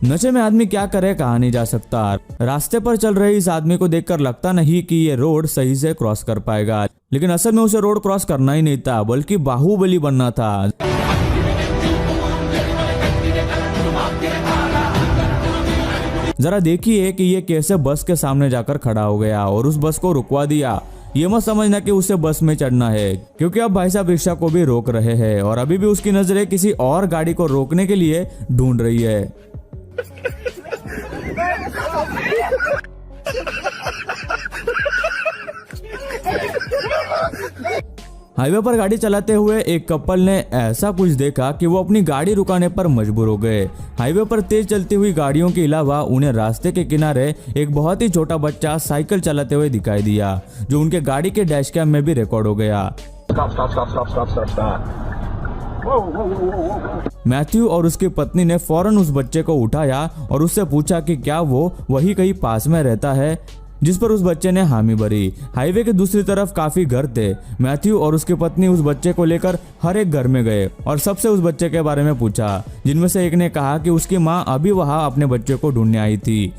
नशे में आदमी क्या करे कहा नहीं जा सकता। रास्ते पर चल रहे इस आदमी को देखकर लगता नहीं कि ये रोड सही से क्रॉस कर पाएगा, लेकिन असल में उसे रोड क्रॉस करना ही नहीं था, बल्कि बाहुबली बनना था। जरा देखिए कि ये कैसे बस के सामने जाकर खड़ा हो गया और उस बस को रुकवा दिया। ये मत समझना कि उसे बस में चढ़ना है, क्योंकि अब भाई साहब रिक्शा को भी रोक रहे हैं और अभी भी उसकी नजरें किसी और गाड़ी को रोकने के लिए ढूंढ रही है। हाईवे पर गाड़ी चलाते हुए एक कपल ने ऐसा कुछ देखा कि वो अपनी गाड़ी रुकाने पर मजबूर हो गए। हाईवे पर तेज चलती हुई गाड़ियों के अलावा उन्हें रास्ते के किनारे एक बहुत ही छोटा बच्चा साइकिल चलाते हुए दिखाई दिया, जो उनके गाड़ी के डैश कैम में भी रिकॉर्ड हो गया। मैथ्यू और उसकी पत्नी ने फौरन उस बच्चे को उठाया और उससे पूछा कि क्या वो वही कहीं पास में रहता है, जिस पर उस बच्चे ने हामी भरी। हाईवे के दूसरी तरफ काफी घर थे। मैथ्यू और उसकी पत्नी उस बच्चे को लेकर हर एक घर में गए और सबसे उस बच्चे के बारे में पूछा, जिनमें से एक ने कहा कि उसकी माँ अभी वहाँ अपने बच्चे को ढूंढने आई थी।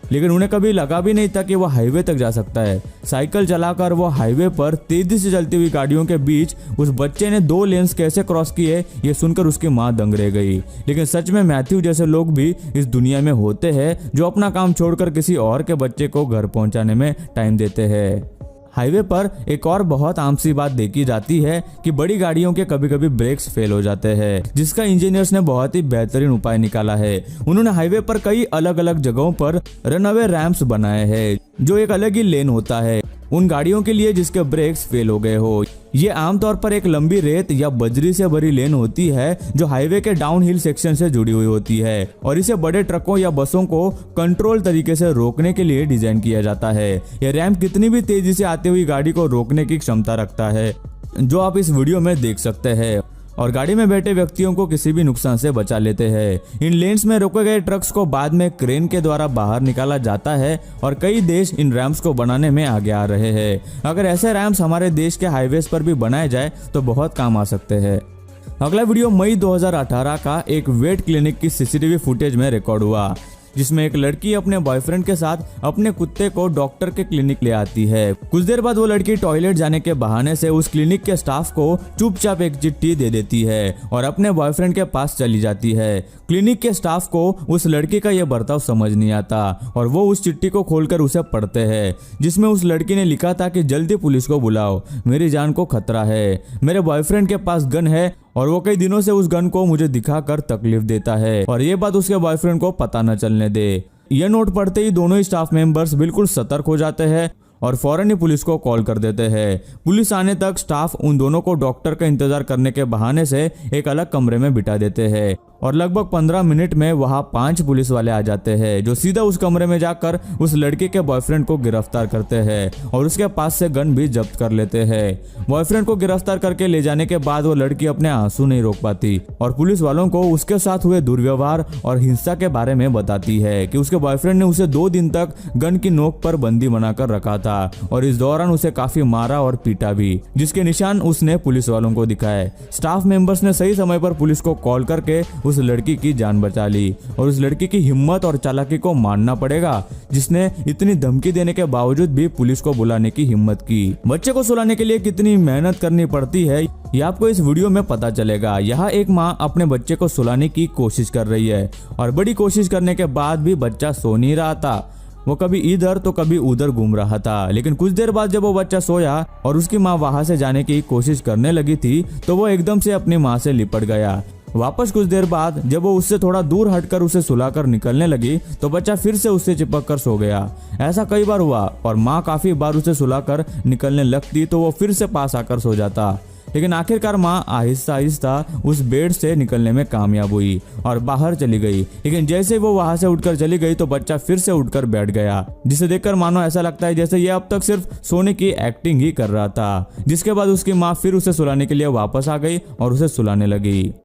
लेकिन उन्हें कभी लगा भी नहीं था कि वो हाईवे तक जा सकता है। साइकिल चलाकर वो हाईवे पर तेजी से चलती हुई गाड़ियों के बीच उस बच्चे ने 2 लेन्स कैसे क्रॉस किए, ये सुनकर उसकी मां दंग रह गई। लेकिन सच में मैथ्यू जैसे लोग भी इस दुनिया में होते हैं, जो अपना काम छोड़कर किसी और के बच्चे को घर पहुंचाने में टाइम देते हैं। हाईवे पर एक और बहुत आम सी बात देखी जाती है कि बड़ी गाड़ियों के कभी कभी ब्रेक्स फेल हो जाते हैं, जिसका इंजीनियर्स ने बहुत ही बेहतरीन उपाय निकाला है। उन्होंने हाईवे पर कई अलग अलग जगहों पर रनअवे रैंप्स बनाए हैं, जो एक अलग ही लेन होता है उन गाड़ियों के लिए जिसके ब्रेक्स फेल हो गए हो। ये आमतौर पर एक लंबी रेत या बजरी से भरी लेन होती है, जो हाईवे के डाउनहिल सेक्शन से जुड़ी हुई होती है और इसे बड़े ट्रकों या बसों को कंट्रोल तरीके से रोकने के लिए डिजाइन किया जाता है। यह रैंप कितनी भी तेजी से आती हुई गाड़ी को रोकने की क्षमता रखता है, जो आप इस वीडियो में देख सकते हैं, और गाड़ी में बैठे व्यक्तियों को किसी भी नुकसान से बचा लेते हैं। इन लेन्स में रोके गए ट्रक्स को बाद में क्रेन के द्वारा बाहर निकाला जाता है और कई देश इन रैम्प्स को बनाने में आगे आ रहे हैं। अगर ऐसे रैम्प्स हमारे देश के हाईवेज पर भी बनाए जाए तो बहुत काम आ सकते हैं। अगला वीडियो मई 2018 का एक वेट क्लिनिक की सीसीटीवी फुटेज में रिकॉर्ड हुआ, जिसमें एक लड़की अपने बॉयफ्रेंड के साथ अपने कुत्ते को डॉक्टर के क्लिनिक ले आती है। कुछ देर बाद वो लड़की टॉयलेट जाने के बहाने से उस क्लिनिक के स्टाफ को चुपचाप एक चिट्ठी दे देती है और अपने बॉयफ्रेंड के पास चली जाती है। क्लिनिक के स्टाफ को उस लड़की का यह बर्ताव समझ नहीं आता और वो उस चिट्ठी को खोलकर उसे पढ़ते हैं, जिसमें उस लड़की ने लिखा था कि जल्दी पुलिस को बुलाओ, मेरी जान को खतरा है, मेरे बॉयफ्रेंड के पास गन है और वो कई दिनों से उस गन को मुझे दिखाकर तकलीफ देता है और ये बात उसके बॉयफ्रेंड को पता न चलने दे। यह नोट पढ़ते ही दोनों ही स्टाफ मेंबर्स बिल्कुल सतर्क हो जाते हैं और फौरन ही पुलिस को कॉल कर देते हैं। पुलिस आने तक स्टाफ उन दोनों को डॉक्टर का इंतजार करने के बहाने से एक अलग कमरे में बिठा देते हैं और लगभग 15 मिनट में वहां 5 पुलिस वाले आ जाते हैं, जो सीधा उस कमरे में जाकर उस लड़के के बॉयफ्रेंड को गिरफ्तार करते हैं और उसके पास से गन भी जब्त कर लेते हैं। बॉयफ्रेंड को गिरफ्तार करके ले जाने के बाद वो लड़की अपने आंसू नहीं रोक पाती और पुलिस वालों को उसके साथ हुए दुर्व्यवहार और हिंसा के बारे में बताती है कि उसके बॉयफ्रेंड ने उसे 2 दिन तक गन की नोक पर बंदी बनाकर रखा था और इस दौरान उसे काफी मारा और पीटा भी, जिसके निशान उसने पुलिस वालों को दिखाए। स्टाफ मेंबर्स ने सही समय पर पुलिस को कॉल करके उस लड़की की जान बचा ली और उस लड़की की हिम्मत और चालाकी को मानना पड़ेगा, जिसने इतनी धमकी देने के बावजूद भी पुलिस को बुलाने की हिम्मत की। बच्चे को सुलाने के लिए कितनी मेहनत करनी पड़ती है ये आपको इस वीडियो में पता चलेगा। यहाँ एक माँ अपने बच्चे को सुलाने की कोशिश कर रही है और बड़ी कोशिश करने के बाद भी बच्चा सो नहीं रहा था। वो कभी इधर तो कभी उधर घूम रहा था, लेकिन कुछ देर बाद जब वो बच्चा सोया और उसकी माँ वहां से जाने की कोशिश करने लगी थी तो वो एकदम से अपनी माँ से लिपट गया। वापस कुछ देर बाद जब वो उससे थोड़ा दूर हटकर उसे सुलाकर निकलने लगी तो बच्चा फिर से उससे चिपक कर सो गया। ऐसा कई बार हुआ और माँ काफी बार उसे सुलाकर निकलने लगती तो वो फिर से पास आकर सो जाता, लेकिन आखिरकार माँ आहिस्ता आहिस्ता उस बेड से निकलने में कामयाब हुई और बाहर चली गई। लेकिन जैसे वो वहां से उठकर चली गई तो बच्चा फिर से उठकर बैठ गया, जिसे देखकर मानो ऐसा लगता है जैसे ये अब तक सिर्फ सोने की एक्टिंग ही कर रहा था। जिसके बाद उसकी माँ फिर उसे सुलाने के लिए वापस आ गई और उसे सुलाने लगी।